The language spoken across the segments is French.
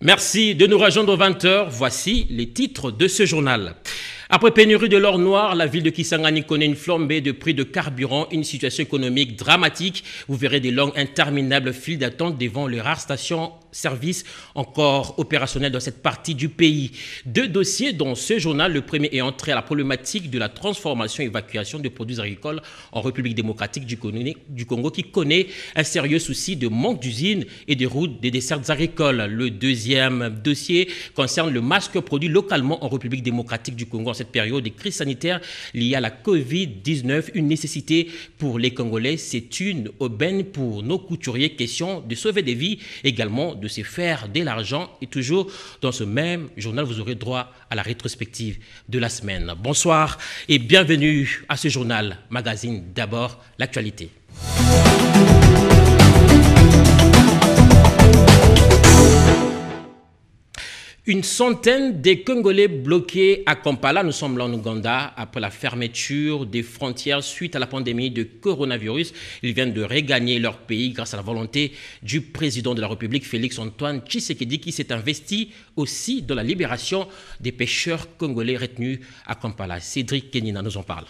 Merci de nous rejoindre aux 20h. Voici les titres de ce journal. Après pénurie de l'or noir, la ville de Kisangani connaît une flambée de prix de carburant, une situation économique dramatique. Vous verrez des longues interminables files d'attente devant les rares stations-service encore opérationnelles dans cette partie du pays. Deux dossiers dans ce journal. Le premier est entré à la problématique de la transformation et évacuation de produits agricoles en République démocratique du Congo qui connaît un sérieux souci de manque d'usines et de routes des dessertes agricoles. Le deuxième dossier concerne le masque produit localement en République démocratique du Congo. Cette période de crise sanitaire liée à la Covid-19, une nécessité pour les Congolais, c'est une aubaine pour nos couturiers. Question de sauver des vies, également de se faire de l'argent. Et toujours dans ce même journal, vous aurez droit à la rétrospective de la semaine. Bonsoir et bienvenue à ce journal magazine. D'abord, l'actualité. Une centaine de Congolais bloqués à Kampala, nous sommes là en Ouganda, après la fermeture des frontières suite à la pandémie de coronavirus. Ils viennent de regagner leur pays grâce à la volonté du président de la République, Félix-Antoine Tshisekedi, qui s'est investi aussi dans la libération des pêcheurs congolais retenus à Kampala. Cédric Kenina nous en parle.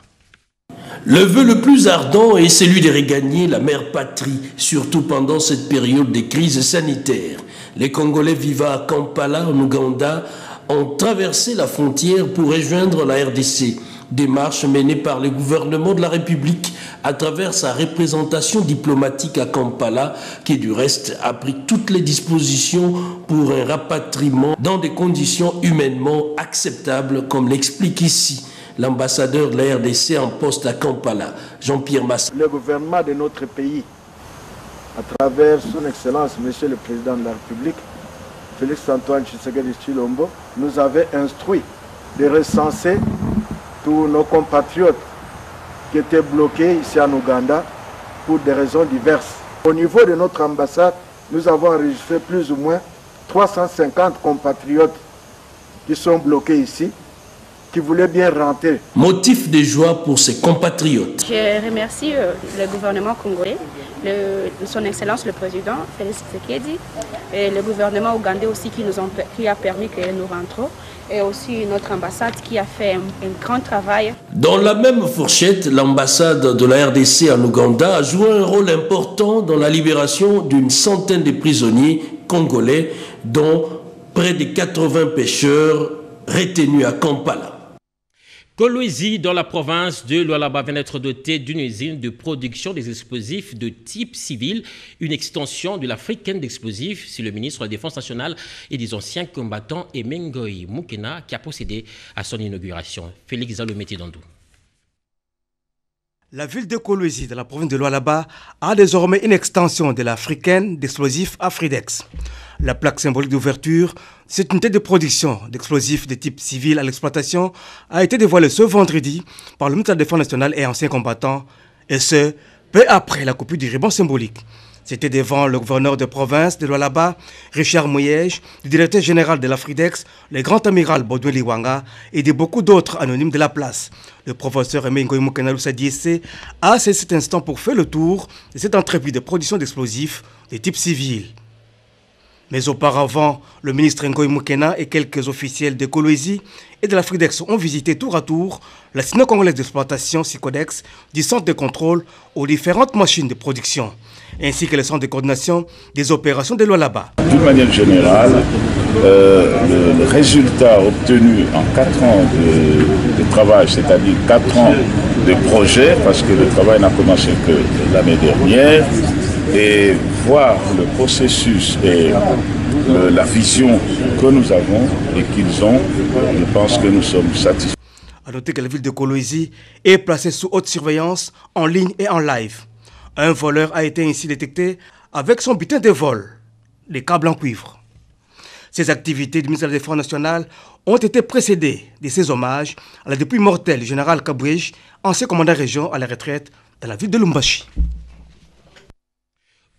Le vœu le plus ardent est celui de regagner la mère patrie, surtout pendant cette période de crise sanitaire. Les Congolais vivant à Kampala, en Ouganda, ont traversé la frontière pour rejoindre la RDC. Démarche menée par le gouvernement de la République à travers sa représentation diplomatique à Kampala, qui du reste a pris toutes les dispositions pour un rapatriement dans des conditions humainement acceptables, comme l'explique ici l'ambassadeur de la RDC en poste à Kampala, Jean-Pierre Massa. Le gouvernement de notre pays, à travers son Excellence, Monsieur le Président de la République, Félix-Antoine Tshisekedi Tshilombo, nous avait instruit de recenser tous nos compatriotes qui étaient bloqués ici en Ouganda pour des raisons diverses. Au niveau de notre ambassade, nous avons enregistré plus ou moins 350 compatriotes qui sont bloqués ici, qui voulaient bien rentrer. Motif de joie pour ses compatriotes. Je remercie le gouvernement congolais, son Excellence le Président Félix Tshisekedi, et le gouvernement ougandais aussi qui a permis que nous rentrons, et aussi notre ambassade qui a fait un grand travail. Dans la même fourchette, l'ambassade de la RDC en Ouganda a joué un rôle important dans la libération d'une centaine de prisonniers congolais, dont près de 80 pêcheurs retenus à Kampala. Kolwezi, dans la province de Lualaba, vient d'être doté d'une usine de production des explosifs de type civil, une extension de l'africaine d'explosifs. C'est le ministre de la Défense nationale et des anciens combattants Emengoï Moukena qui a procédé à son inauguration. Félix Zalometi-Dandou. La ville de Kolwezi, dans la province de Lualaba, a désormais une extension de l'africaine d'explosifs Afridex. La plaque symbolique d'ouverture, cette unité de production d'explosifs de type civil à l'exploitation, a été dévoilée ce vendredi par le ministre de la Défense nationale et ancien combattant, et ce, peu après la coupure du ruban symbolique. C'était devant le gouverneur de province de Lualaba, Richard Mouyège, le directeur général de l'Afridex, le grand amiral Baudouin Liwanga et de beaucoup d'autres anonymes de la place. Le professeur Emengoï Moukena Loussadiessé a saisi cet instant pour faire le tour de cette entreprise de production d'explosifs de type civil. Mais auparavant, le ministre Ngoï Moukena et quelques officiels de Kolwezi et de l'Afridex ont visité tour à tour la sino-congolaise d'exploitation SICODEX du centre de contrôle aux différentes machines de production, ainsi que le centre de coordination des opérations de Lualaba. D'une manière générale, le résultat obtenu en 4 ans de travail, c'est-à-dire 4 ans de projet, parce que le travail n'a commencé que l'année dernière, et voir le processus et la vision que nous avons et qu'ils ont, je pense que nous sommes satisfaits. A noter que la ville de Kolwezi est placée sous haute surveillance en ligne et en live. Un voleur a été ainsi détecté avec son butin de vol, des câbles en cuivre. Ces activités du ministère de la Défense nationale ont été précédées de ces hommages à la dépouille mortelle du général Kabouej, ancien commandant région à la retraite dans la ville de Lumbashi.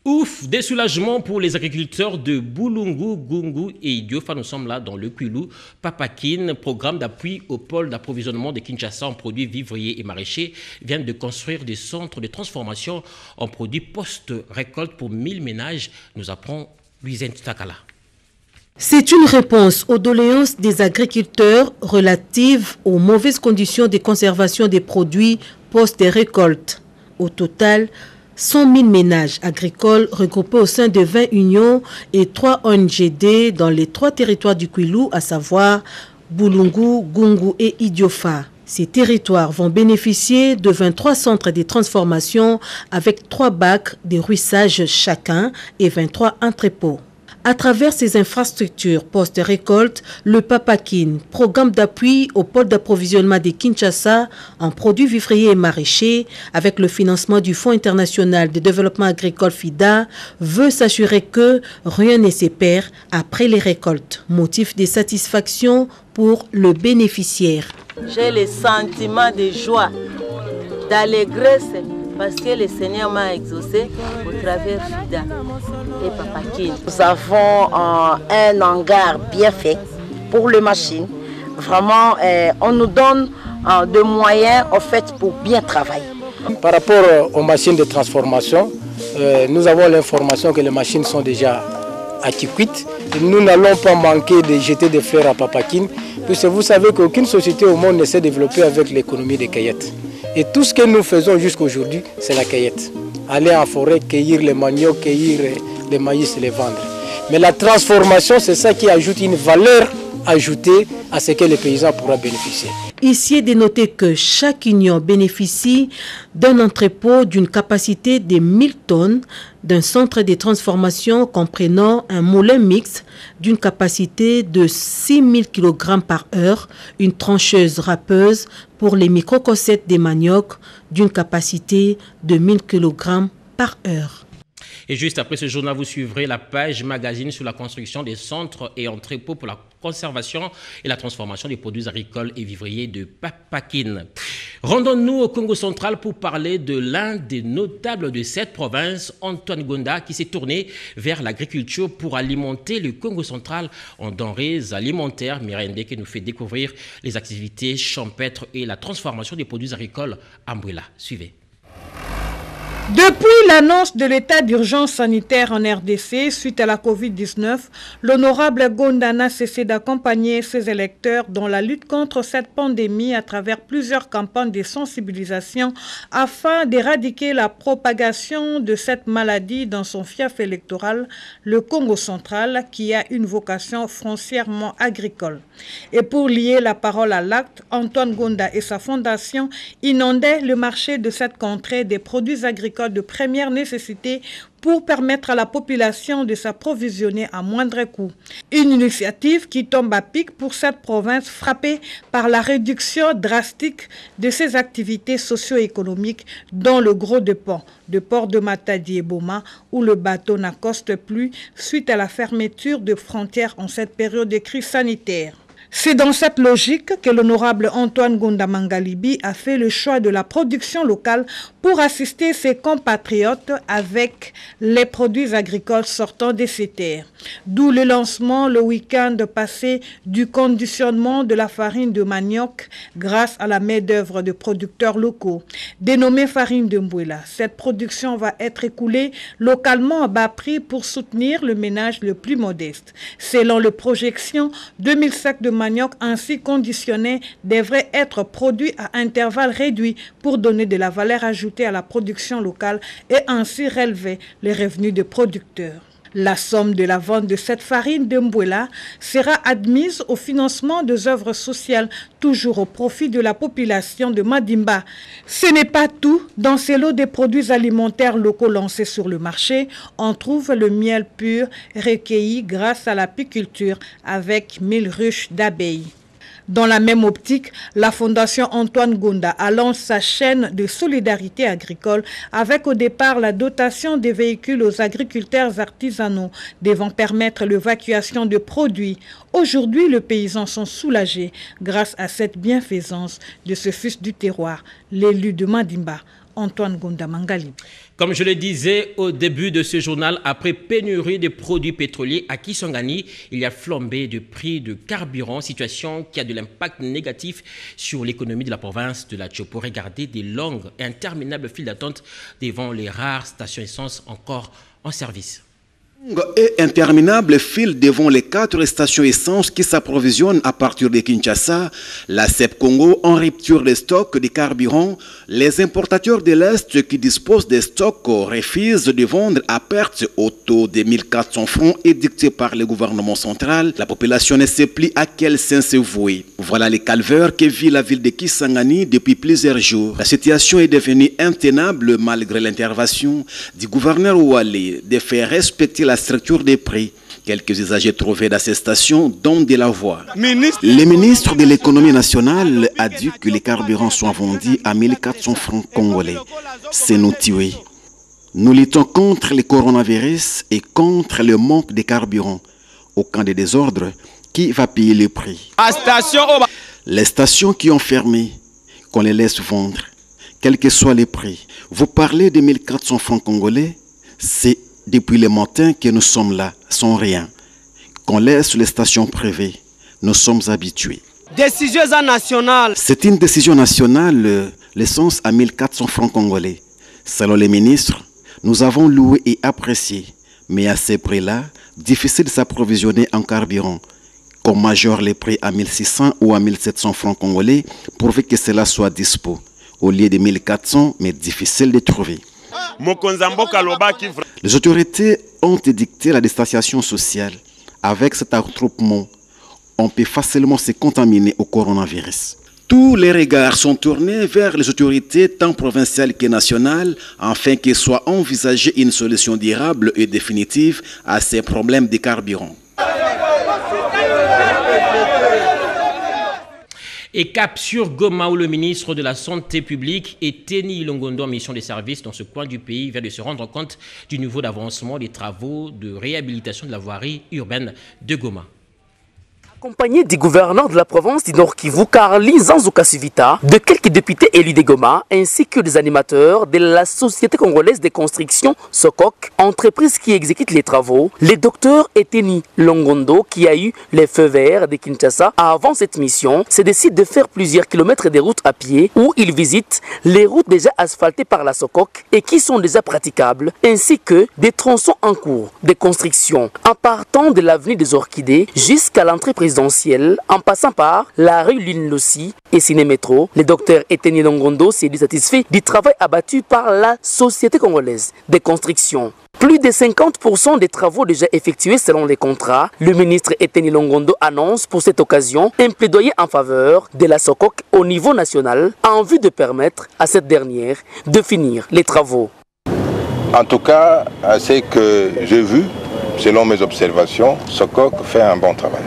Ouf, des soulagements pour les agriculteurs de Boulungu, Gungu et Idiofa. Nous sommes là dans le Kwilu. Papakine, programme d'appui au pôle d'approvisionnement de Kinshasa en produits vivriers et maraîchers, vient de construire des centres de transformation en produits post-récolte pour 1000 ménages, nous apprend Luisène Takala. C'est une réponse aux doléances des agriculteurs relatives aux mauvaises conditions de conservation des produits post-récolte. Au total, 100 000 ménages agricoles regroupés au sein de 20 unions et 3 ONGD dans les 3 territoires du Kwilu, à savoir Boulungu, Gungu et Idiofa. Ces territoires vont bénéficier de 23 centres de transformation avec 3 bacs de ruissage chacun et 23 entrepôts. À travers ces infrastructures post-récolte, le PAPAKIN, programme d'appui au pôle d'approvisionnement de Kinshasa en produits vivriers et maraîchers, avec le financement du Fonds international de développement agricole FIDA, veut s'assurer que rien ne se perd après les récoltes. Motif de satisfaction pour le bénéficiaire. J'ai le sentiment de joie, d'allégresse, parce que le Seigneur m'a exaucé au travers FIDA et PAPAKIN. Nous avons un hangar bien fait pour les machines. Vraiment, on nous donne des moyens en fait, pour bien travailler. Par rapport aux machines de transformation, nous avons l'information que les machines sont déjà acquises. Nous n'allons pas manquer de jeter des fleurs à PAPAKIN, puisque vous savez qu'aucune société au monde ne s'est développée avec l'économie des cueillettes. Et tout ce que nous faisons jusqu'à aujourd'hui, c'est la cueillette. Aller en forêt, cueillir les maniocs, cueillir les maïs, les vendre. Mais la transformation, c'est ça qui ajoute une valeur ajoutée à ce que les paysans pourront bénéficier. Ici est de noter que chaque union bénéficie d'un entrepôt d'une capacité de 1000 tonnes, d'un centre de transformation comprenant un moulin mixte d'une capacité de 6000 kg par heure, une trancheuse râpeuse pour les micro-cossettes des maniocs d'une capacité de 1000 kg par heure. Et juste après ce journal, vous suivrez la page magazine sur la construction des centres et entrepôts pour la conservation et la transformation des produits agricoles et vivriers de PAPAKIN. Rendons-nous au Congo central pour parler de l'un des notables de cette province, Antoine Gonda, qui s'est tourné vers l'agriculture pour alimenter le Congo central en denrées alimentaires. Mirende qui nous fait découvrir les activités champêtres et la transformation des produits agricoles à Mbouila. Suivez. Depuis l'annonce de l'état d'urgence sanitaire en RDC suite à la Covid-19, l'honorable Gonda n'a cessé d'accompagner ses électeurs dans la lutte contre cette pandémie à travers plusieurs campagnes de sensibilisation afin d'éradiquer la propagation de cette maladie dans son fief électoral, le Congo central, qui a une vocation foncièrement agricole. Et pour lier la parole à l'acte, Antoine Gonda et sa fondation inondaient le marché de cette contrée des produits agricoles de première nécessité pour permettre à la population de s'approvisionner à moindre coût. Une initiative qui tombe à pic pour cette province frappée par la réduction drastique de ses activités socio-économiques dont le gros de port de Matadi et Boma où le bateau n'accoste plus suite à la fermeture de frontières en cette période de crise sanitaire. C'est dans cette logique que l'honorable Antoine Gonda Mangalibi a fait le choix de la production locale pour assister ses compatriotes avec les produits agricoles sortant de ces terres. D'où le lancement le week-end passé du conditionnement de la farine de manioc grâce à la main-d'œuvre de producteurs locaux. Dénommée farine de Mbouila, cette production va être écoulée localement à bas prix pour soutenir le ménage le plus modeste. Selon les projections, 2000 sacs de manioc ainsi conditionné devrait être produit à intervalles réduits pour donner de la valeur ajoutée à la production locale et ainsi relever les revenus des producteurs. La somme de la vente de cette farine de Mbouila sera admise au financement des œuvres sociales, toujours au profit de la population de Madimba. Ce n'est pas tout. Dans ces lots des produits alimentaires locaux lancés sur le marché, on trouve le miel pur recueilli grâce à l'apiculture avec 1000 ruches d'abeilles. Dans la même optique, la Fondation Antoine Gonda lance sa chaîne de solidarité agricole avec au départ la dotation des véhicules aux agriculteurs artisanaux devant permettre l'évacuation de produits. Aujourd'hui, les paysans sont soulagés grâce à cette bienfaisance de ce fils du terroir, l'élu de Madimba, Antoine Gonda Mangalibi. Comme je le disais au début de ce journal, après pénurie de produits pétroliers à Kisangani, il y a flambé de prix de carburant, situation qui a de l'impact négatif sur l'économie de la province de la Tchopo. Regardez des longues et interminables files d'attente devant les rares stations essence encore en service. Et interminable file devant les 4 stations essence qui s'approvisionnent à partir de Kinshasa, la CEP Congo en rupture des stocks de carburant, les importateurs de l'Est qui disposent des stocks refusent de vendre à perte au taux de 1400 francs édicté par le gouvernement central. La population ne sait plus à quel sens se vouer. Voilà les calvaires que vit la ville de Kisangani depuis plusieurs jours. La situation est devenue intenable malgré l'intervention du gouverneur Ouali de faire respecter la structure des prix. Quelques usagers trouvés dans ces stations donnent de la voix. Le ministre de l'économie nationale a dit que les carburants sont vendus à 1400 francs congolais. C'est nous tuer. Nous luttons contre le coronavirus et contre le manque de carburant. Au camp des désordres, qui va payer le prix? Les stations qui ont fermé, qu'on les laisse vendre, quel que soit le prix. Vous parlez de 1400 francs congolais, c'est depuis le matin que nous sommes là, sans rien. Qu'on laisse les stations privées, nous sommes habitués. Décision nationale. C'est une décision nationale, l'essence à 1400 francs congolais. Selon les ministres, nous avons loué et apprécié. Mais à ces prix-là, difficile de s'approvisionner en carburant. Qu'on majore les prix à 1600 ou à 1700 francs congolais, pourvu que cela soit dispo. Au lieu de 1400, mais difficile de trouver. Les autorités ont édicté la distanciation sociale. Avec cet attroupement, on peut facilement se contaminer au coronavirus. Tous les regards sont tournés vers les autorités tant provinciales que nationales afin qu'il soit envisagé une solution durable et définitive à ces problèmes de carburant. Et cap sur Goma où le ministre de la Santé publique et Teni Longondo en mission de service dans ce coin du pays vient de se rendre compte du niveau d'avancement des travaux de réhabilitation de la voirie urbaine de Goma. Accompagné du gouverneur de la province du Nord Kivu, Carly Zanzouka-Sivita, de quelques députés élus de Goma, ainsi que des animateurs de la Société congolaise de construction SOCOC, entreprise qui exécute les travaux, le docteur Eteni Longondo, qui a eu les feux verts de Kinshasa avant cette mission, se décide de faire plusieurs kilomètres de routes à pied où il visite les routes déjà asphaltées par la SOCOC et qui sont déjà praticables, ainsi que des tronçons en cours de construction, en partant de l'avenue des Orchidées jusqu'à l'entrée présidentielle, en passant par la rue Lune-Lossi et Ciné-Métro. Le docteur Eteni Longondo s'est dit satisfait du travail abattu par la Société congolaise de construction. Plus de 50% des travaux déjà effectués selon les contrats. Le ministre Eteni Longondo annonce pour cette occasion un plaidoyer en faveur de la SOCOC au niveau national en vue de permettre à cette dernière de finir les travaux. En tout cas, ce que j'ai vu, selon mes observations, SOCOC fait un bon travail.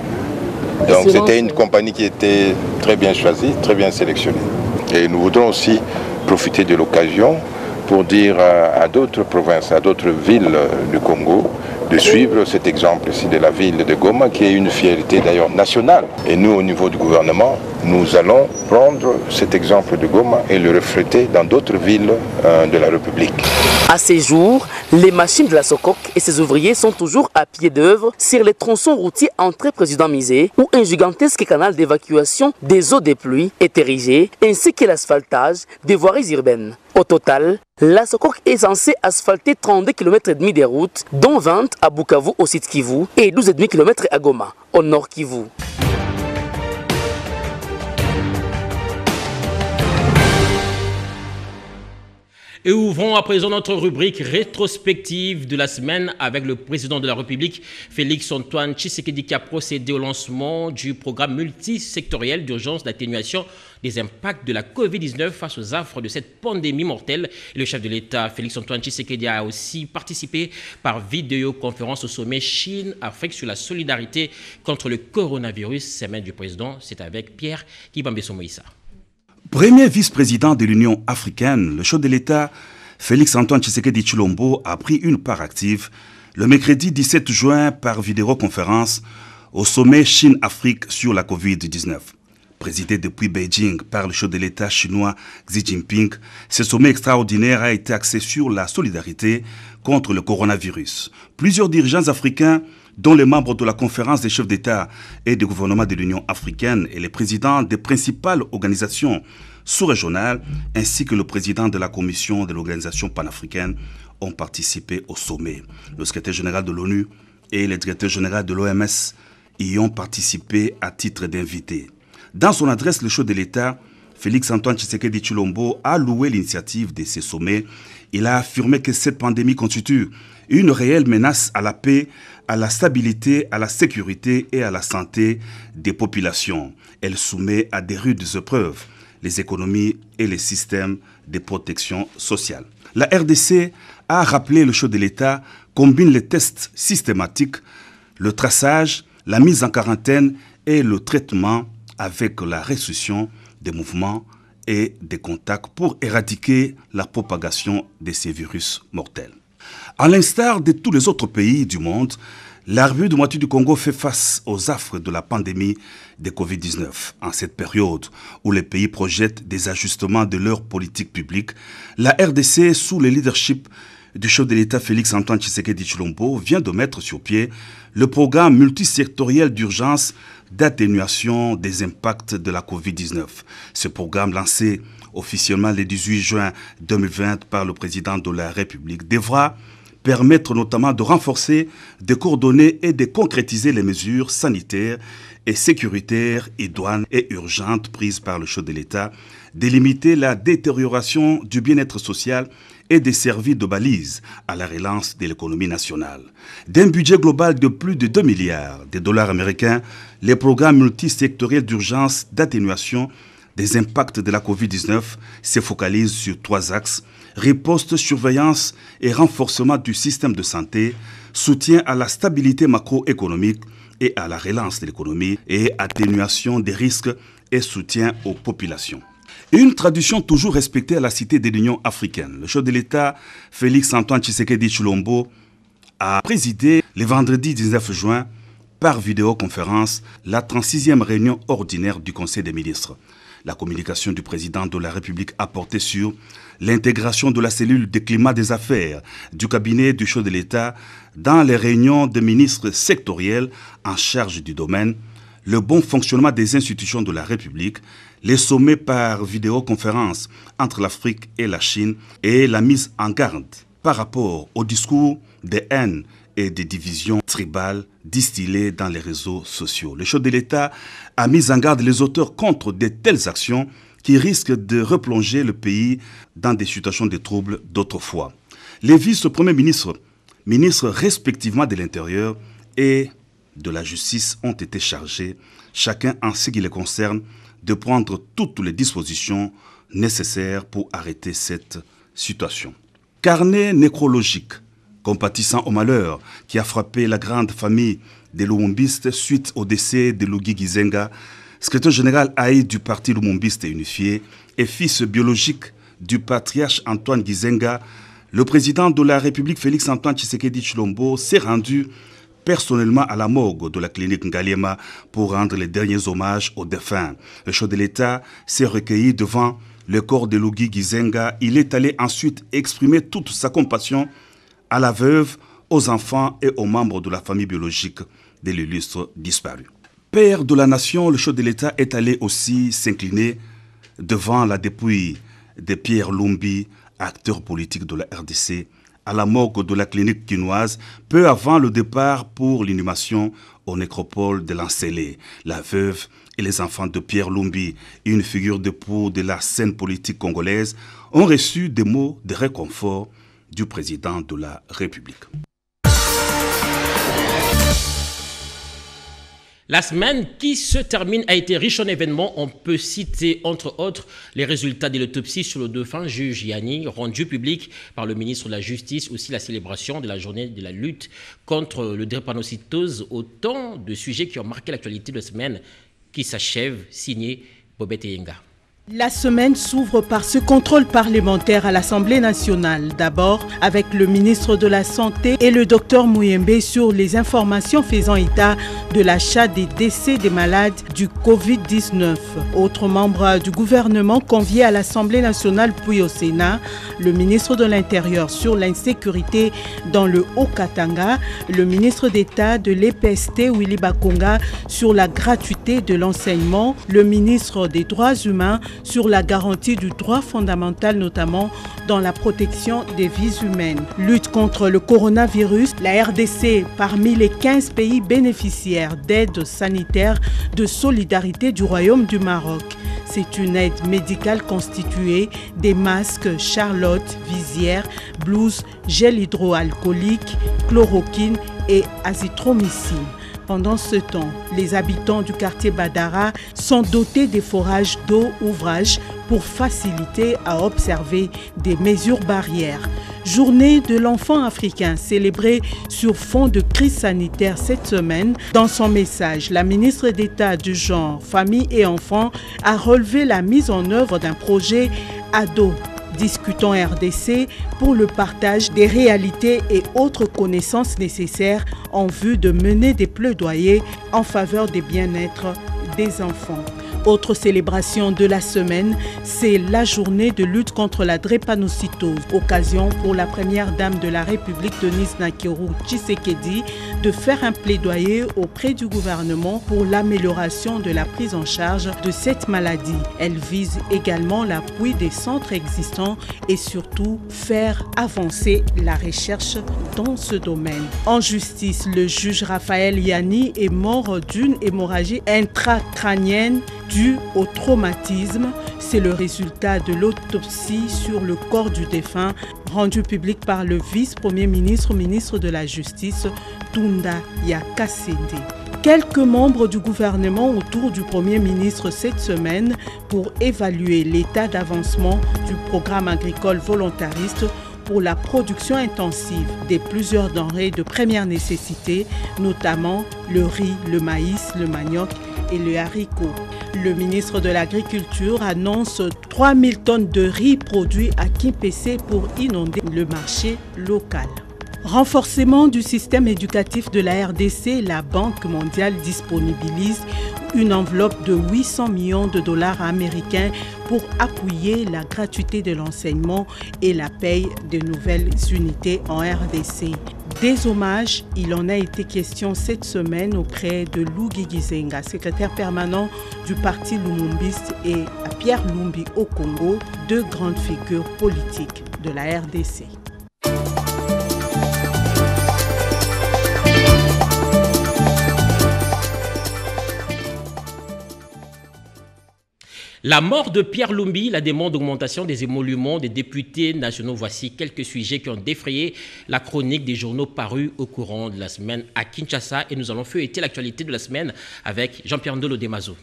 Donc c'était une compagnie qui était très bien choisie, très bien sélectionnée. Et nous voudrons aussi profiter de l'occasion pour dire à d'autres provinces, à d'autres villes du Congo, de suivre cet exemple ici de la ville de Goma, qui est une fierté d'ailleurs nationale. Et nous, au niveau du gouvernement, nous allons prendre cet exemple de Goma et le refléter dans d'autres villes de la République. À ces jours, les machines de la SOCOC et ses ouvriers sont toujours à pied d'œuvre sur les tronçons routiers entrée Président Misé, où un gigantesque canal d'évacuation des eaux des pluies est érigé, ainsi que l'asphaltage des voiries urbaines. Au total, la SOCOC est censée asphalter 32,5 km des routes, dont 20 à Bukavu au sud Kivu et 12,5 km à Goma, au nord Kivu. Et ouvrons à présent notre rubrique rétrospective de la semaine avec le président de la République, Félix-Antoine Tshisekedi, qui a procédé au lancement du programme multisectoriel d'urgence d'atténuation des impacts de la Covid-19 face aux affres de cette pandémie mortelle. Et le chef de l'État, Félix-Antoine Tshisekedi, a aussi participé par vidéoconférence au sommet Chine-Afrique sur la solidarité contre le coronavirus. Semaine du président, c'est avec Pierre Kibambeso-Moïsa. Premier vice-président de l'Union africaine, le chef de l'État, Félix-Antoine Tshisekedi Tshilombo, a pris une part active le mercredi 17 juin par vidéoconférence au sommet Chine-Afrique sur la Covid-19. Présidé depuis Beijing par le chef de l'État chinois Xi Jinping, ce sommet extraordinaire a été axé sur la solidarité contre le coronavirus. Plusieurs dirigeants africains dont les membres de la conférence des chefs d'État et de gouvernement de l'Union africaine et les présidents des principales organisations sous-régionales, ainsi que le président de la commission de l'organisation panafricaine, ont participé au sommet. Le secrétaire général de l'ONU et le directeur général de l'OMS y ont participé à titre d'invités. Dans son adresse, le chef de l'État, Félix-Antoine Tshisekedi Tshilombo, a loué l'initiative de ces sommets. Il a affirmé que cette pandémie constitue une réelle menace à la paix, à la stabilité, à la sécurité et à la santé des populations. Elle soumet à des rudes épreuves les économies et les systèmes de protection sociale. La RDC a rappelé le chef de l'État combine les tests systématiques, le traçage, la mise en quarantaine et le traitement avec la restriction des mouvements et des contacts pour éradiquer la propagation de ces virus mortels. À l'instar de tous les autres pays du monde, la République de moitié du Congo fait face aux affres de la pandémie de Covid-19. En cette période où les pays projettent des ajustements de leur politique publique, la RDC, sous le leadership du chef de l'État Félix-Antoine Tshisekedi Tshilombo, vient de mettre sur pied le programme multisectoriel d'urgence d'atténuation des impacts de la Covid-19. Ce programme, lancé officiellement le 18 juin 2020 par le président de la République, devra permettre notamment de renforcer, de coordonner et de concrétiser les mesures sanitaires et sécuritaires, idoines et urgentes prises par le chef de l'État, de limiter la détérioration du bien-être social et des services de balise à la relance de l'économie nationale. D'un budget global de plus de 2 milliards de dollars américains, les programmes multisectoriels d'urgence d'atténuation des impacts de la Covid-19 se focalisent sur 3 axes: riposte, surveillance et renforcement du système de santé, soutien à la stabilité macroéconomique et à la relance de l'économie et atténuation des risques et soutien aux populations. Une tradition toujours respectée à la Cité de l'Union africaine. Le chef de l'État, Félix-Antoine Tshisekedi Tshilombo, a présidé le vendredi 19 juin par vidéoconférence la 36e réunion ordinaire du Conseil des ministres. La communication du président de la République a porté sur l'intégration de la cellule de climat des affaires du cabinet du chef de l'État dans les réunions des ministres sectoriels en charge du domaine, le bon fonctionnement des institutions de la République, les sommets par vidéoconférence entre l'Afrique et la Chine et la mise en garde par rapport au discours de haine et des divisions tribales distillées dans les réseaux sociaux. Le chef de l'État a mis en garde les auteurs contre de telles actions qui risquent de replonger le pays dans des situations de troubles d'autrefois. Les vice-premiers ministres respectivement de l'Intérieur et de la Justice ont été chargés, chacun en ce qui les concerne, de prendre toutes les dispositions nécessaires pour arrêter cette situation. Carnet nécrologique compatissant au malheur qui a frappé la grande famille des Lumumbistes suite au décès de Luigi Gizenga, secrétaire général AI du parti Lumumbiste unifié et fils biologique du patriarche Antoine Gizenga, le président de la République Félix-Antoine Tshisekedi Tshilombo s'est rendu personnellement à la morgue de la clinique Ngaliema pour rendre les derniers hommages aux défunts. Le chef de l'État s'est recueilli devant le corps de Luigi Gizenga. Il est allé ensuite exprimer toute sa compassion à la veuve, aux enfants et aux membres de la famille biologique de l'illustre disparu. Père de la nation, le chef de l'État est allé aussi s'incliner devant la dépouille de Pierre Lumbi, acteur politique de la RDC, à la morgue de la clinique quinoise, peu avant le départ pour l'inhumation au nécropole de l'Ancélé. La veuve et les enfants de Pierre Lumbi, une figure de proue de la scène politique congolaise, ont reçu des mots de réconfort du président de la République. La semaine qui se termine a été riche en événements. On peut citer entre autres les résultats de l'autopsie sur le dauphin juge Yanni, rendu public par le ministre de la Justice, aussi la célébration de la journée de la lutte contre le drépanocytose, autant de sujets qui ont marqué l'actualité de la semaine qui s'achève, signé Bobette Yenga. La semaine s'ouvre par ce contrôle parlementaire à l'Assemblée nationale. D'abord avec le ministre de la Santé et le docteur Mouyembe sur les informations faisant état de l'achat des décès des malades du Covid-19. Autres membres du gouvernement conviés à l'Assemblée nationale puis au Sénat, le ministre de l'Intérieur sur l'insécurité dans le Haut-Katanga, le ministre d'État de l'EPST Willy Bakonga sur la gratuité de l'enseignement, le ministre des Droits humains sur la garantie du droit fondamental, notamment dans la protection des vies humaines. Lutte contre le coronavirus, la RDC parmi les 15 pays bénéficiaires d'aide sanitaire de solidarité du Royaume du Maroc. C'est une aide médicale constituée des masques Charlotte, visière, blouse, gel hydroalcoolique, chloroquine et azithromycine. Pendant ce temps, les habitants du quartier Badara sont dotés des forages d'eau ouvrage pour faciliter à observer des mesures barrières. Journée de l'enfant africain célébrée sur fond de crise sanitaire cette semaine. Dans son message, la ministre d'État du Genre, Famille et Enfants a relevé la mise en œuvre d'un projet ado. Discutons RDC pour le partage des réalités et autres connaissances nécessaires en vue de mener des plaidoyers en faveur des bien-être des enfants. Autre célébration de la semaine, c'est la journée de lutte contre la drépanocytose. Occasion pour la première dame de la République, Denise Nakirou Tshisekedi, de faire un plaidoyer auprès du gouvernement pour l'amélioration de la prise en charge de cette maladie. Elle vise également l'appui des centres existants et surtout faire avancer la recherche dans ce domaine. En justice, le juge Raphaël Yanni est mort d'une hémorragie intracrânienne due au traumatisme. C'est le résultat de l'autopsie sur le corps du défunt rendu public par le vice-premier ministre, ministre de la Justice, Tunda Yakasende. Quelques membres du gouvernement autour du Premier ministre cette semaine pour évaluer l'état d'avancement du programme agricole volontariste pour la production intensive des plusieurs denrées de première nécessité, notamment le riz, le maïs, le manioc et le haricot. Le ministre de l'Agriculture annonce 3000 tonnes de riz produits à Kimpese pour inonder le marché local. Renforcement du système éducatif de la RDC, la Banque mondiale disponibilise une enveloppe de 800 millions de dollars américains pour appuyer la gratuité de l'enseignement et la paye de nouvelles unités en RDC. Des hommages, il en a été question cette semaine auprès de Lougi Gizenga, secrétaire permanent du parti Lumumbiste, et à Pierre Lumbi au Congo, deux grandes figures politiques de la RDC. La mort de Pierre Lumbi, la demande d'augmentation des émoluments des députés nationaux. Voici quelques sujets qui ont défrayé la chronique des journaux parus au courant de la semaine à Kinshasa. Et nous allons feuilleter l'actualité de la semaine avec Jean-Pierre Ndolo Demazo.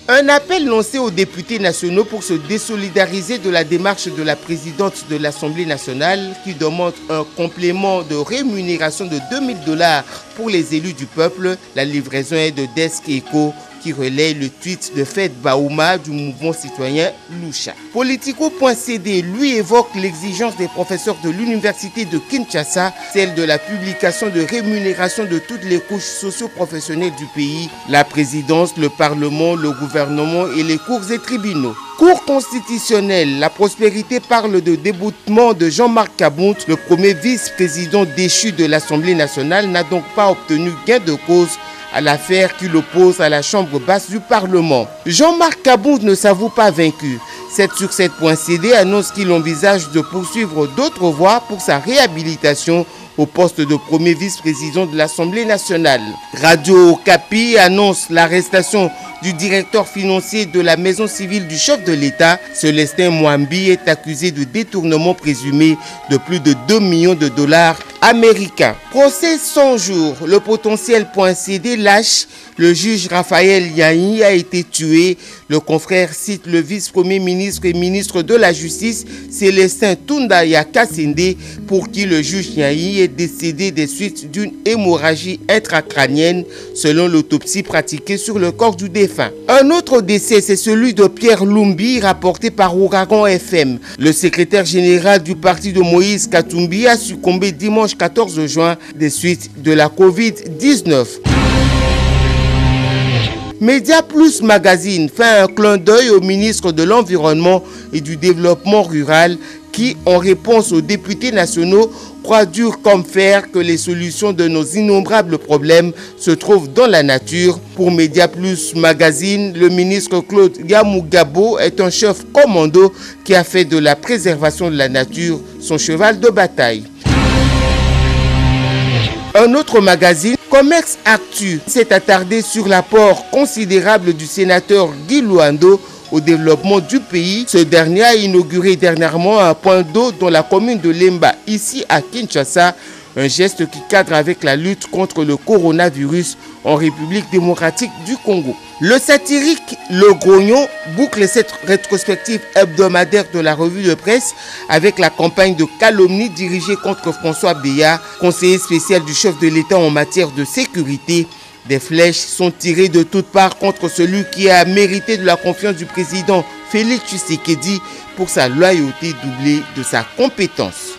Un appel lancé aux députés nationaux pour se désolidariser de la démarche de la présidente de l'Assemblée nationale qui demande un complément de rémunération de 2000 $ pour les élus du peuple. La livraison est de Desk Echo qui relaie le tweet de Fed Baouma du mouvement citoyen Lucha. Politico.cd lui évoque l'exigence des professeurs de l'université de Kinshasa, celle de la publication de rémunération de toutes les couches socio-professionnelles du pays, la présidence, le parlement, le gouvernement et les cours et tribunaux. Cour constitutionnelle, la prospérité parle de déboutement de Jean-Marc Kabound. Le premier vice-président déchu de l'Assemblée nationale n'a donc pas obtenu gain de cause à l'affaire qui l'oppose à la chambre basse du Parlement. Jean-Marc Kabound ne s'avoue pas vaincu. 7sur7.cd annonce qu'il envisage de poursuivre d'autres voies pour sa réhabilitation au poste de premier vice-président de l'Assemblée nationale. Radio Okapi annonce l'arrestation du directeur financier de la maison civile du chef de l'État. Célestin Mwambi est accusé de détournement présumé de plus de 2 millions de $ américains. Procès 100 jours, le potentiel.cd lâche Le juge Raphaël Yahi a été tué. Le confrère cite le vice-premier ministre et ministre de la Justice, Célestin Tundaya Kassende, pour qui le juge Yahi est décédé des suites d'une hémorragie intracrânienne, selon l'autopsie pratiquée sur le corps du défunt. Un autre décès, c'est celui de Pierre Lumbi, rapporté par Ouragan FM. Le secrétaire général du parti de Moïse Katumbi a succombé dimanche 14 juin des suites de la Covid-19. Média Plus Magazine fait un clin d'œil au ministre de l'Environnement et du Développement rural qui, en réponse aux députés nationaux, croit dur comme fer que les solutions de nos innombrables problèmes se trouvent dans la nature. Pour Média Plus Magazine, le ministre Claude Yamugabo est un chef commando qui a fait de la préservation de la nature son cheval de bataille. Un autre magazine, Commerce Actu, s'est attardé sur l'apport considérable du sénateur Guy Luando au développement du pays. Ce dernier a inauguré dernièrement un point d'eau dans la commune de Lemba, ici à Kinshasa, un geste qui cadre avec la lutte contre le coronavirus en République démocratique du Congo. Le satirique Le Grognon boucle cette rétrospective hebdomadaire de la revue de presse avec la campagne de calomnie dirigée contre François Béat, conseiller spécial du chef de l'État en matière de sécurité. Des flèches sont tirées de toutes parts contre celui qui a mérité de la confiance du président Félix Tshisekedi pour sa loyauté doublée de sa compétence.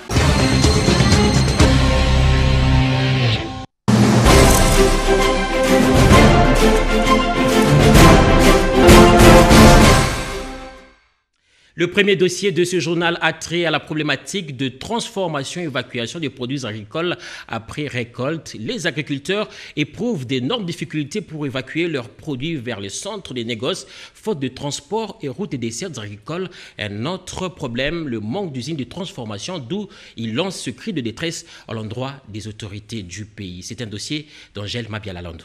Le premier dossier de ce journal a trait à la problématique de transformation et évacuation des produits agricoles après récolte. Les agriculteurs éprouvent d'énormes difficultés pour évacuer leurs produits vers le centre des négoces, faute de transport et routes et dessertes agricoles. Un autre problème, le manque d'usines de transformation, d'où ils lancent ce cri de détresse à l'endroit des autorités du pays. C'est un dossier d'Angèle Mabialalande.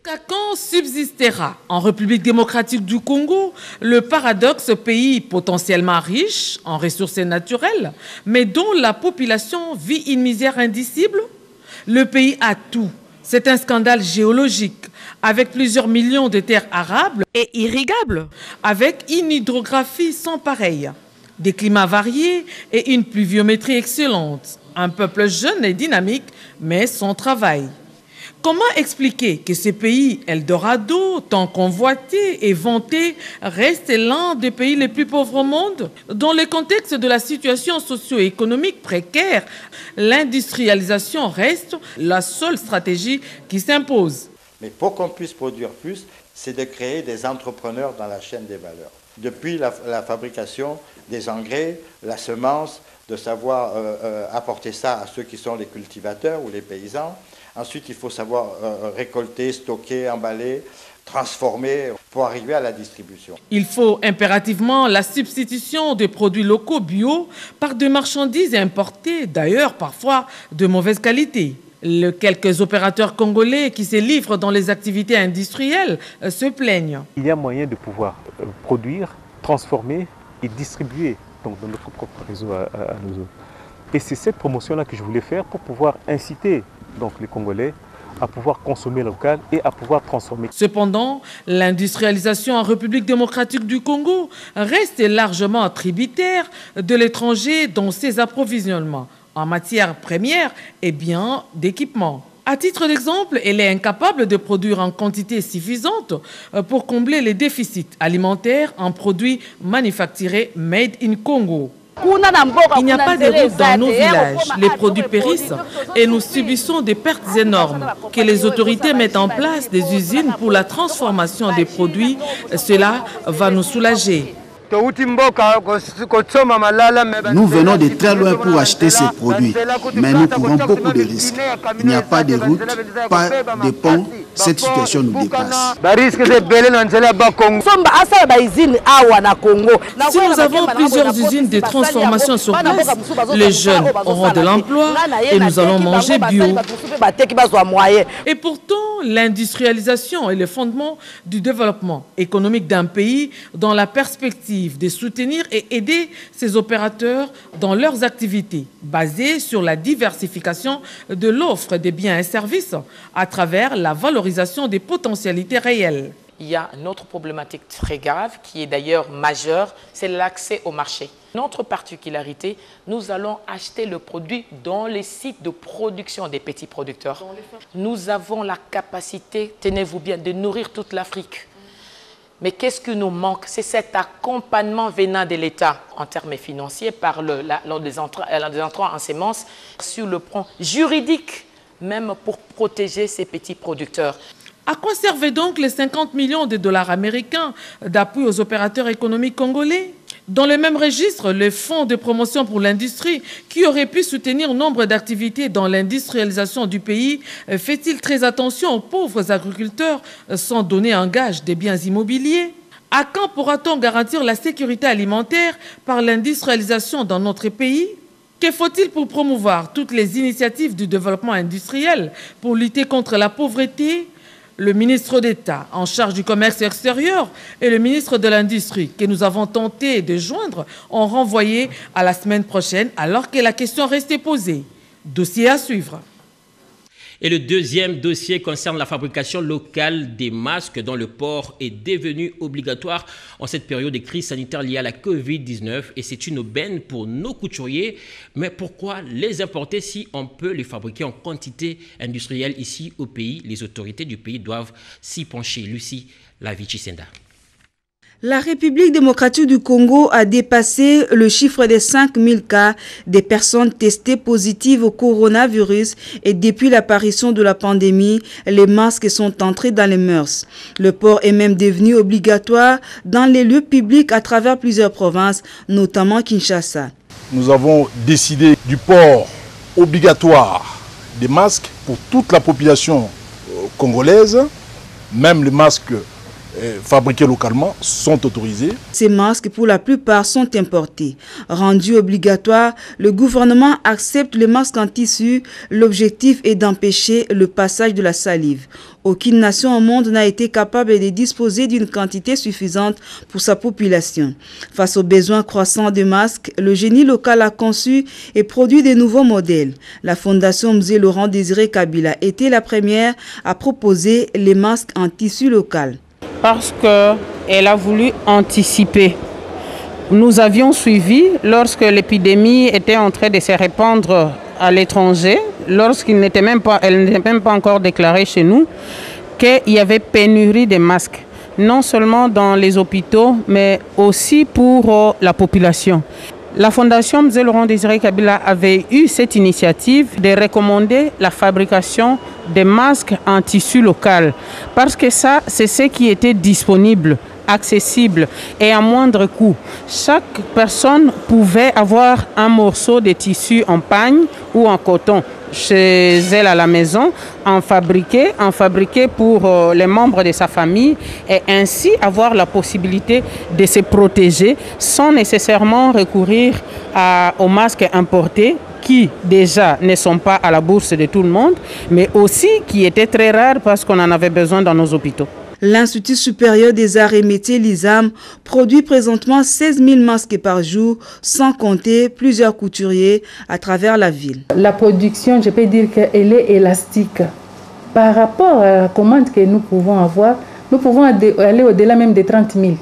Jusqu'à quand subsistera en République démocratique du Congo le paradoxe, pays potentiellement riche en ressources naturelles, mais dont la population vit une misère indicible? Le pays a tout. C'est un scandale géologique, avec plusieurs millions de terres arables et irrigables, avec une hydrographie sans pareille, des climats variés et une pluviométrie excellente, un peuple jeune et dynamique, mais sans travail. Comment expliquer que ce pays Eldorado, tant convoité et vanté, reste l'un des pays les plus pauvres au monde? Dans le contexte de la situation socio-économique précaire, l'industrialisation reste la seule stratégie qui s'impose. Mais pour qu'on puisse produire plus, c'est de créer des entrepreneurs dans la chaîne des valeurs. Depuis la fabrication des engrais, la semence, de savoir apporter ça à ceux qui sont les cultivateurs ou les paysans. Ensuite, il faut savoir récolter, stocker, emballer, transformer pour arriver à la distribution. Il faut impérativement la substitution des produits locaux bio par des marchandises importées, d'ailleurs parfois de mauvaise qualité. Quelques opérateurs congolais qui se livrent dans les activités industrielles se plaignent. Il y a moyen de pouvoir produire, transformer et distribuer donc, dans notre propre réseau à nos autres. Et c'est cette promotion-là que je voulais faire pour pouvoir inciter donc, les Congolais à pouvoir consommer local et à pouvoir transformer. Cependant, l'industrialisation en République démocratique du Congo reste largement tributaire de l'étranger dans ses approvisionnements en matières premières et bien d'équipements. À titre d'exemple, elle est incapable de produire en quantité suffisante pour combler les déficits alimentaires en produits manufacturés made in Congo. Il n'y a pas de route dans nos villages, les produits périssent et nous subissons des pertes énormes. Que les autorités mettent en place des usines pour la transformation des produits, cela va nous soulager. Nous venons de très loin pour acheter ces produits, mais nous courons beaucoup de risques. Il n'y a pas de route, pas de pont. Cette situation nous dépasse. Si nous avons plusieurs usines de transformation sur place, les jeunes auront de l'emploi et nous allons manger bio. Et pourtant, l'industrialisation est le fondement du développement économique d'un pays dans la perspective de soutenir et aider ses opérateurs dans leurs activités basées sur la diversification de l'offre des biens et services à travers la valorisation des potentialités réelles. Il y a une autre problématique très grave qui est d'ailleurs majeure, c'est l'accès au marché. Notre particularité, nous allons acheter le produit dans les sites de production des petits producteurs. Nous avons la capacité, tenez-vous bien, de nourrir toute l'Afrique. Mais qu'est-ce qui nous manque? C'est cet accompagnement venant de l'État en termes financiers par les entrants en semences sur le plan juridique, même pour protéger ces petits producteurs. À quoi servaient donc les 50 millions de dollars américains d'appui aux opérateurs économiques congolais? Dans le même registre, le Fonds de promotion pour l'industrie, qui aurait pu soutenir nombre d'activités dans l'industrialisation du pays, fait-il très attention aux pauvres agriculteurs sans donner un gage des biens immobiliers? À quand pourra-t-on garantir la sécurité alimentaire par l'industrialisation dans notre pays? Que faut-il pour promouvoir toutes les initiatives du développement industriel pour lutter contre la pauvreté? Le ministre d'État en charge du commerce extérieur et le ministre de l'Industrie, que nous avons tenté de joindre, ont renvoyé à la semaine prochaine alors que la question restait posée. Dossier à suivre. Et le deuxième dossier concerne la fabrication locale des masques dont le port est devenu obligatoire en cette période de crise sanitaire liée à la Covid-19. Et c'est une aubaine pour nos couturiers. Mais pourquoi les importer si on peut les fabriquer en quantité industrielle ici au pays? Les autorités du pays doivent s'y pencher. Lucie Lavichi-Senda. La République démocratique du Congo a dépassé le chiffre des 5000 cas des personnes testées positives au coronavirus et depuis l'apparition de la pandémie, les masques sont entrés dans les mœurs. Le port est même devenu obligatoire dans les lieux publics à travers plusieurs provinces, notamment Kinshasa. Nous avons décidé du port obligatoire des masques pour toute la population congolaise, même les masques fabriqués localement sont autorisés. Ces masques, pour la plupart, sont importés. Rendus obligatoires, le gouvernement accepte les masques en tissu. L'objectif est d'empêcher le passage de la salive. Aucune nation au monde n'a été capable de disposer d'une quantité suffisante pour sa population. Face aux besoins croissants de masques, le génie local a conçu et produit de nouveaux modèles. La Fondation Mzee Laurent Désiré Kabila était la première à proposer les masques en tissu local. Parce qu'elle a voulu anticiper. Nous avions suivi lorsque l'épidémie était en train de se répandre à l'étranger, elle n'était même pas encore déclarée chez nous, qu'il y avait pénurie de masques, non seulement dans les hôpitaux, mais aussi pour la population. La Fondation Mzee Laurent Désiré Kabila avait eu cette initiative de recommander la fabrication des masques en tissu local. Parce que ça, c'est ce qui était disponible, accessible et à moindre coût. Chaque personne pouvait avoir un morceau de tissu en pagne ou en coton chez elle à la maison, en fabriquer pour les membres de sa famille et ainsi avoir la possibilité de se protéger sans nécessairement recourir aux masques importés qui déjà ne sont pas à la bourse de tout le monde, mais aussi qui étaient très rares parce qu'on en avait besoin dans nos hôpitaux. L'Institut supérieur des arts et métiers, l'ISAM, produit présentement 16 000 masques par jour, sans compter plusieurs couturiers à travers la ville. La production, je peux dire qu'elle est élastique. Par rapport à la commande que nous pouvons avoir, nous pouvons aller au-delà même des 30 000.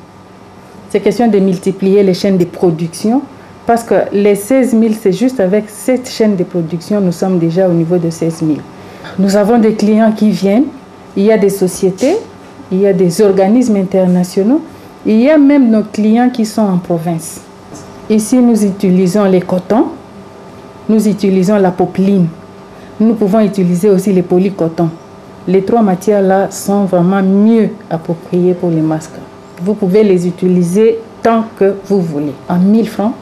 C'est question de multiplier les chaînes de production, parce que les 16 000, c'est juste avec cette chaîne de production, nous sommes déjà au niveau de 16 000. Nous avons des clients qui viennent, il y a des sociétés, il y a des organismes internationaux, il y a même nos clients qui sont en province. Ici, nous utilisons les cotons, nous utilisons la popeline, nous pouvons utiliser aussi les polycotons. Les trois matières-là sont vraiment mieux appropriées pour les masques. Vous pouvez les utiliser tant que vous voulez, en 1000 francs.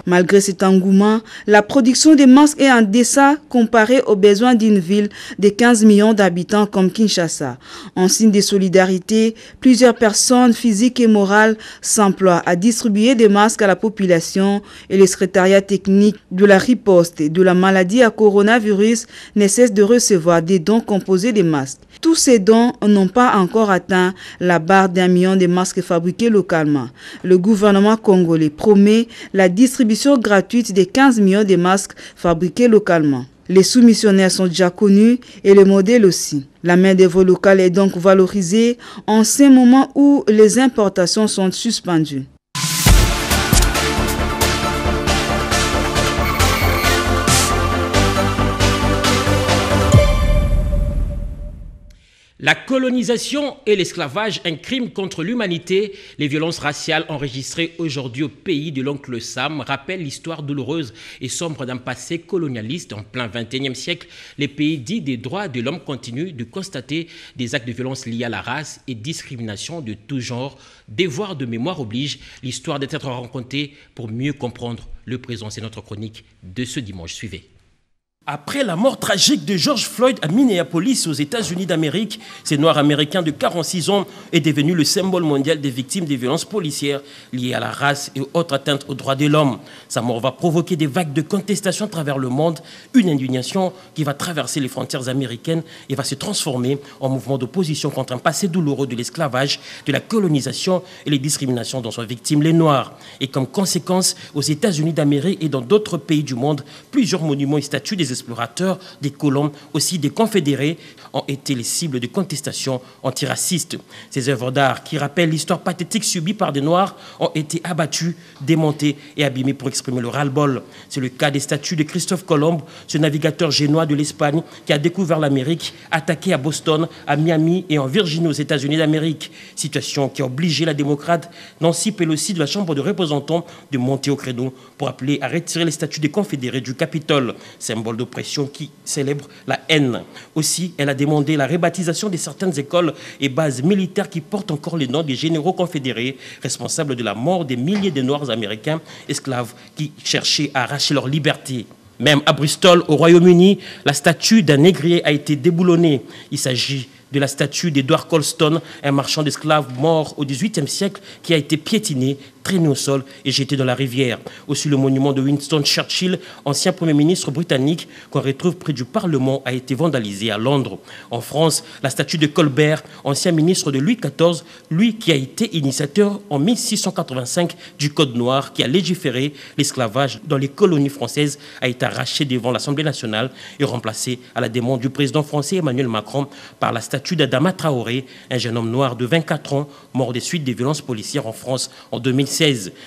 Malgré cet engouement, la production des masques est en deçà comparée aux besoins d'une ville de 15 millions d'habitants comme Kinshasa. En signe de solidarité, plusieurs personnes physiques et morales s'emploient à distribuer des masques à la population et le secrétariat technique de la riposte de la maladie à coronavirus ne cesse de recevoir des dons composés de masques. Tous ces dons n'ont pas encore atteint la barre d'1 million de masques fabriqués localement. Le gouvernement congolais promet la distribution gratuite de 15 millions de masques fabriqués localement. Les soumissionnaires sont déjà connus et les modèles aussi. La main-d'œuvre locale est donc valorisée en ces moments où les importations sont suspendues. La colonisation et l'esclavage, un crime contre l'humanité. Les violences raciales enregistrées aujourd'hui au pays de l'oncle Sam rappellent l'histoire douloureuse et sombre d'un passé colonialiste. En plein XXIe siècle, les pays dits des droits de l'homme continuent de constater des actes de violence liés à la race et discrimination de tout genre. Devoir de mémoire oblige, l'histoire doit être racontée pour mieux comprendre le présent. C'est notre chronique de ce dimanche. Suivez. Après la mort tragique de George Floyd à Minneapolis, aux États-Unis d'Amérique, ce noir américain de 46 ans est devenu le symbole mondial des victimes des violences policières liées à la race et autres atteintes aux droits de l'homme. Sa mort va provoquer des vagues de contestation à travers le monde, une indignation qui va traverser les frontières américaines et va se transformer en mouvement d'opposition contre un passé douloureux de l'esclavage, de la colonisation et les discriminations dont sont victimes les Noirs. Et comme conséquence, aux États-Unis d'Amérique et dans d'autres pays du monde, plusieurs monuments et statues des explorateurs, des colons, aussi des confédérés, ont été les cibles de contestations antiracistes. Ces œuvres d'art qui rappellent l'histoire pathétique subie par des Noirs ont été abattues, démontées et abîmées pour exprimer le ras-le-bol. C'est le cas des statues de Christophe Colomb, ce navigateur génois de l'Espagne qui a découvert l'Amérique, attaqué à Boston, à Miami et en Virginie aux États-Unis d'Amérique. Situation qui a obligé la démocrate Nancy Pelosi de la Chambre de représentants de monter au créneau pour appeler à retirer les statues des confédérés du Capitole, symbole d'oppression qui célèbre la haine. Aussi, elle a demandé la rebaptisation de certaines écoles et bases militaires qui portent encore les noms des généraux confédérés responsables de la mort des milliers de Noirs américains esclaves qui cherchaient à arracher leur liberté. Même à Bristol, au Royaume-Uni, la statue d'un négrier a été déboulonnée. Il s'agit de la statue d'Edward Colston, un marchand d'esclaves mort au XVIIIe siècle qui a été piétiné, traîné au sol et jeté dans la rivière. Aussi, le monument de Winston Churchill, ancien Premier ministre britannique, qu'on retrouve près du Parlement, a été vandalisé à Londres. En France, la statue de Colbert, ancien ministre de Louis XIV, lui qui a été initiateur en 1685 du Code noir qui a légiféré l'esclavage dans les colonies françaises, a été arraché devant l'Assemblée nationale et remplacé à la demande du président français Emmanuel Macron par la statue d'Adama Traoré, un jeune homme noir de 24 ans, mort des suites des violences policières en France en 2016.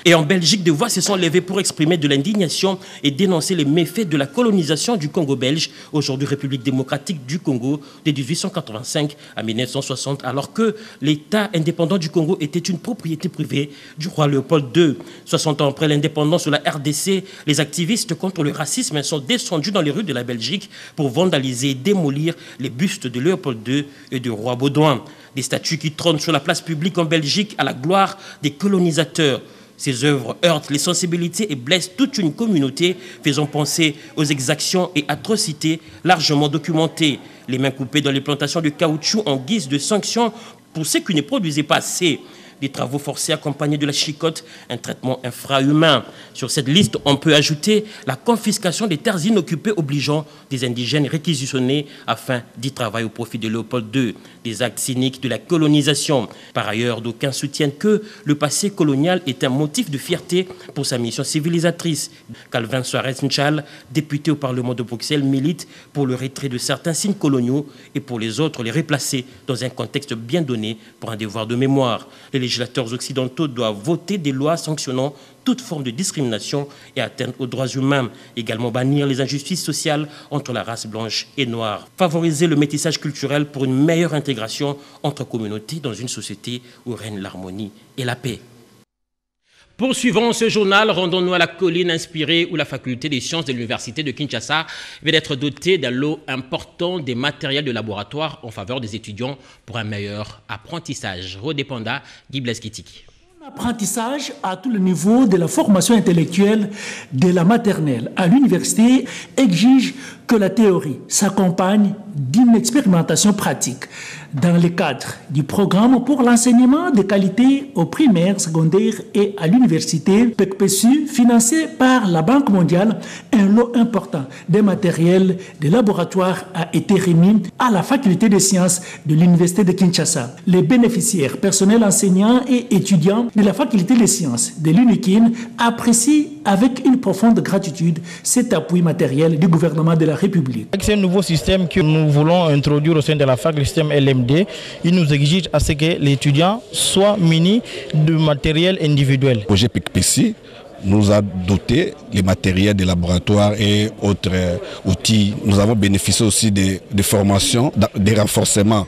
Et en Belgique, des voix se sont levées pour exprimer de l'indignation et dénoncer les méfaits de la colonisation du Congo belge, aujourd'hui République démocratique du Congo, de 1885 à 1960, alors que l'État indépendant du Congo était une propriété privée du roi Léopold II. 60 ans après l'indépendance de la RDC, les activistes contre le racisme sont descendus dans les rues de la Belgique pour vandaliser et démolir les bustes de Léopold II et du roi Baudouin. Des statues qui trônent sur la place publique en Belgique à la gloire des colonisateurs. Ces œuvres heurtent les sensibilités et blessent toute une communauté, faisant penser aux exactions et atrocités largement documentées. Les mains coupées dans les plantations de caoutchouc en guise de sanctions pour ceux qui ne produisaient pas assez. Des travaux forcés accompagnés de la chicotte, un traitement infrahumain. Sur cette liste, on peut ajouter la confiscation des terres inoccupées obligeant des indigènes réquisitionnés afin d'y travailler au profit de Léopold II. Des actes cyniques de la colonisation. Par ailleurs, d'aucuns soutiennent que le passé colonial est un motif de fierté pour sa mission civilisatrice. Calvin Suarez Nchal, député au Parlement de Bruxelles, milite pour le retrait de certains signes coloniaux et pour les autres les replacer dans un contexte bien donné pour un devoir de mémoire. Les législateurs occidentaux doivent voter des lois sanctionnant toute forme de discrimination et atteinte aux droits humains. Également bannir les injustices sociales entre la race blanche et noire. Favoriser le métissage culturel pour une meilleure intégration entre communautés dans une société où règne l'harmonie et la paix. Poursuivons ce journal, rendons-nous à la colline inspirée où la faculté des sciences de l'université de Kinshasa vient d'être dotée d'un lot important des matériels de laboratoire en faveur des étudiants pour un meilleur apprentissage. Rodépanda, Guy Blaise Kitiki. L'apprentissage à tout le niveau de la formation intellectuelle de la maternelle à l'université exige que la théorie s'accompagne d'une expérimentation pratique dans le cadre du programme pour l'enseignement de qualité au primaire, secondaire et à l'université PECPESU, financé par la Banque mondiale. Un lot important de matériel de laboratoire a été remis à la faculté des sciences de l'université de Kinshasa. Les bénéficiaires, personnels enseignants et étudiants de la faculté des sciences de l'UNIKIN apprécient avec une profonde gratitude cet appui matériel du gouvernement de la République. C'est un nouveau système que nous voulons introduire au sein de la fac, le système LMD. Il nous exige à ce que l'étudiant soit muni de matériel individuel. Le projet PECPESU nous a doté les matériels des laboratoires et autres outils. Nous avons bénéficié aussi de formations, des renforcements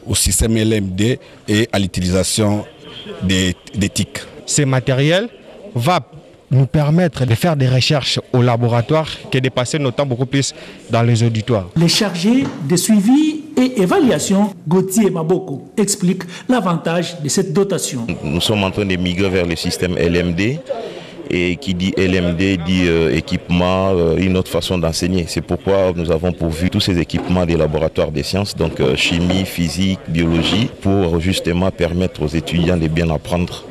au système LMD et à l'utilisation des TIC. Ce matériel va nous permettre de faire des recherches au laboratoire que de passer notre temps beaucoup plus dans les auditoires. Les chargés de suivi et évaluation, Gauthier Maboko, explique l'avantage de cette dotation. Nous sommes en train de migrer vers le système LMD. Et qui dit LMD dit équipement, une autre façon d'enseigner. C'est pourquoi nous avons pourvu tous ces équipements des laboratoires des sciences, donc chimie, physique, biologie, pour justement permettre aux étudiants de bien apprendre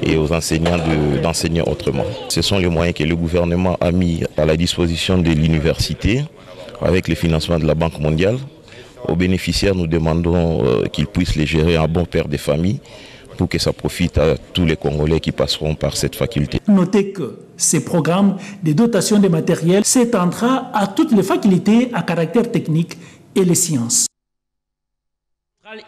et aux enseignants d'enseigner autrement. Ce sont les moyens que le gouvernement a mis à la disposition de l'université avec le financement de la Banque mondiale. Aux bénéficiaires, nous demandons qu'ils puissent les gérer en bon père de famille pour que ça profite à tous les Congolais qui passeront par cette faculté. Notez que ces programmes de dotation de matériel s'étendra à toutes les facultés à caractère technique et les sciences.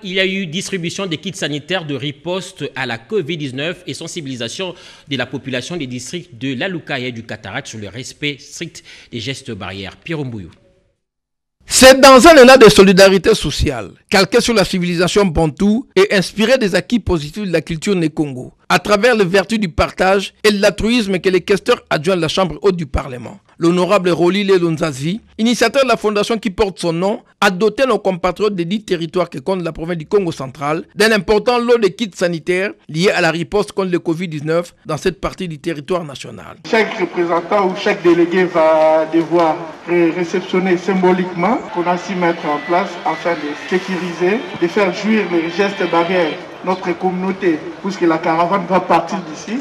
Il y a eu distribution des kits sanitaires de riposte à la Covid-19 et sensibilisation de la population des districts de l'Alukaïa et du Cataract sur le respect strict des gestes barrières. Pierre Mbouyou. C'est dans un élan de solidarité sociale, calqué sur la civilisation bantou et inspiré des acquis positifs de la culture né-Congo, à travers les vertus du partage et de l'altruisme que les questeurs adjoints de la Chambre haute du Parlement. L'honorable Roli Lelonzazi, initiateur de la fondation qui porte son nom, a doté nos compatriotes des 10 territoires que compte la province du Congo central d'un important lot de kits sanitaires liés à la riposte contre le Covid-19 dans cette partie du territoire national. Chaque représentant ou chaque délégué va devoir réceptionner symboliquement qu'on a su mettre en place afin de sécuriser, de faire jouir les gestes barrières notre communauté, puisque la caravane va partir d'ici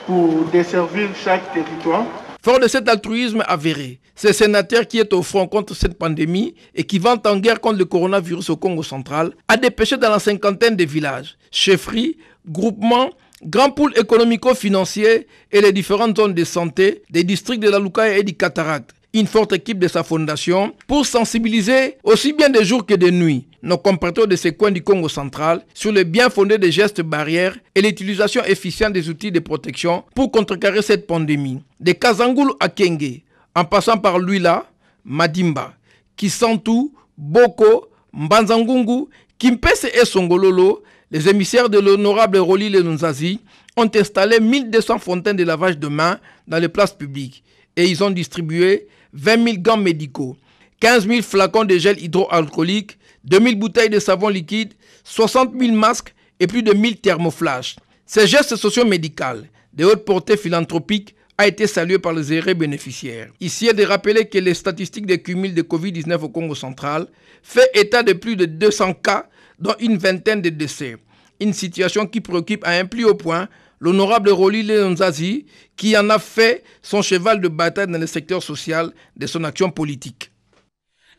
pour desservir chaque territoire. Fort de cet altruisme avéré, ce sénateur qui est au front contre cette pandémie et qui vante en guerre contre le coronavirus au Congo central a dépêché dans la cinquantaine de villages, chefferies, groupements, grands pôles économico-financiers et les différentes zones de santé des districts de l'Alukaïa et du Cataract. Une forte équipe de sa fondation pour sensibiliser aussi bien de jour que de nuit nos compatriotes de ces coins du Congo central sur le bien fondé des gestes barrières et l'utilisation efficiente des outils de protection pour contrecarrer cette pandémie. De Kazangulu à Kenge, en passant par Luila, Madimba, Kisantu, Boko, Mbanzangungu, Kimpese et Songololo, les émissaires de l'honorable Roli Lelonzazi ont installé 1200 fontaines de lavage de mains dans les places publiques et ils ont distribué 20 000 gants médicaux, 15 000 flacons de gel hydroalcoolique, 2 000 bouteilles de savon liquide, 60 000 masques et plus de 1000 thermoflash. Ces gestes socio-médicaux de haute portée philanthropique a été salué par les heureux bénéficiaires. Ici est de rappeler que les statistiques de cumul de Covid-19 au Congo central fait état de plus de 200 cas, dont une vingtaine de décès. Une situation qui préoccupe à un plus haut point l'honorable Roli Lelonzazi, qui en a fait son cheval de bataille dans le secteur social de son action politique.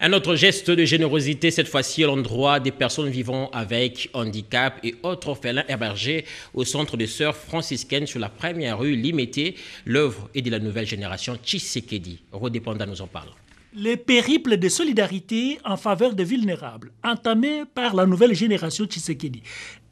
Un autre geste de générosité, cette fois-ci à l'endroit des personnes vivant avec handicap et autres orphelins hébergés au centre de sœurs franciscaines sur la première rue Limité. L'œuvre est de la nouvelle génération Tshisekedi. Rodépanda nous en parle. Les périples de solidarité en faveur des vulnérables, entamés par la nouvelle génération Tshisekedi,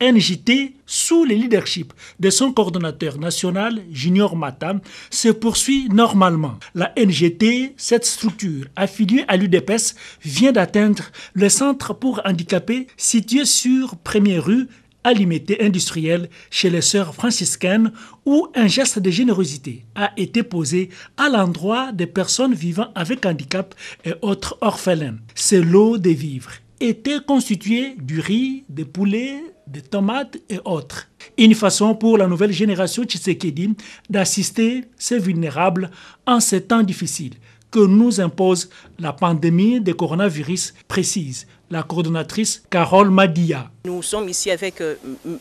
NJT, sous le leadership de son coordonnateur national, Junior Matam, se poursuit normalement. La NGT, cette structure affiliée à l'UDPS, vient d'atteindre le centre pour handicapés situé sur Première rue, à Limité industriel chez les sœurs franciscaines où un geste de générosité a été posé à l'endroit des personnes vivant avec handicap et autres orphelins. Ce lot de vivres était constitué du riz, des poulets, des tomates et autres. Une façon pour la nouvelle génération Tshisekedi d'assister ces vulnérables en ces temps difficiles que nous impose la pandémie de coronavirus, précise la coordonnatrice Carole Madia. Nous sommes ici avec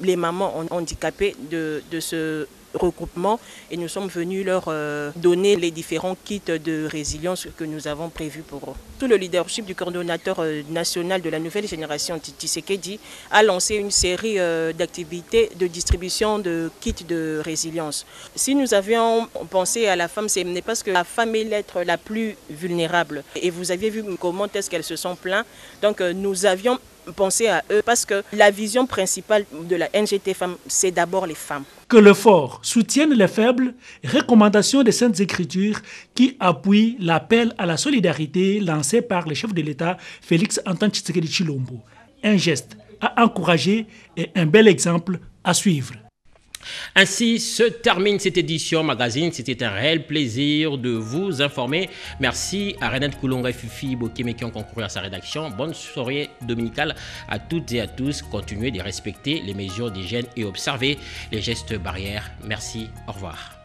les mamans handicapées de ce regroupement et nous sommes venus leur donner les différents kits de résilience que nous avons prévus pour eux. Sous le leadership du coordonnateur national de la nouvelle génération Tshisekedi a lancé une série d'activités de distribution de kits de résilience. Si nous avions pensé à la femme, ce n'est parce que la femme est l'être la plus vulnérable. Et vous aviez vu comment est-ce qu'elles se sont plaintes. Donc nous avions pensé à eux parce que la vision principale de la NGT Femmes, c'est d'abord les femmes. Que le fort soutienne les faibles, recommandation des Saintes Écritures qui appuie l'appel à la solidarité lancé par le chef de l'État Félix Antoine Tshisekedi Tshilombo. Un geste à encourager et un bel exemple à suivre. Ainsi se termine cette édition magazine. C'était un réel plaisir de vous informer. Merci à Renate Koulonga et Fifi Bokeme qui ont concouru à sa rédaction. Bonne soirée dominicale à toutes et à tous. Continuez de respecter les mesures d'hygiène et observer les gestes barrières. Merci, au revoir.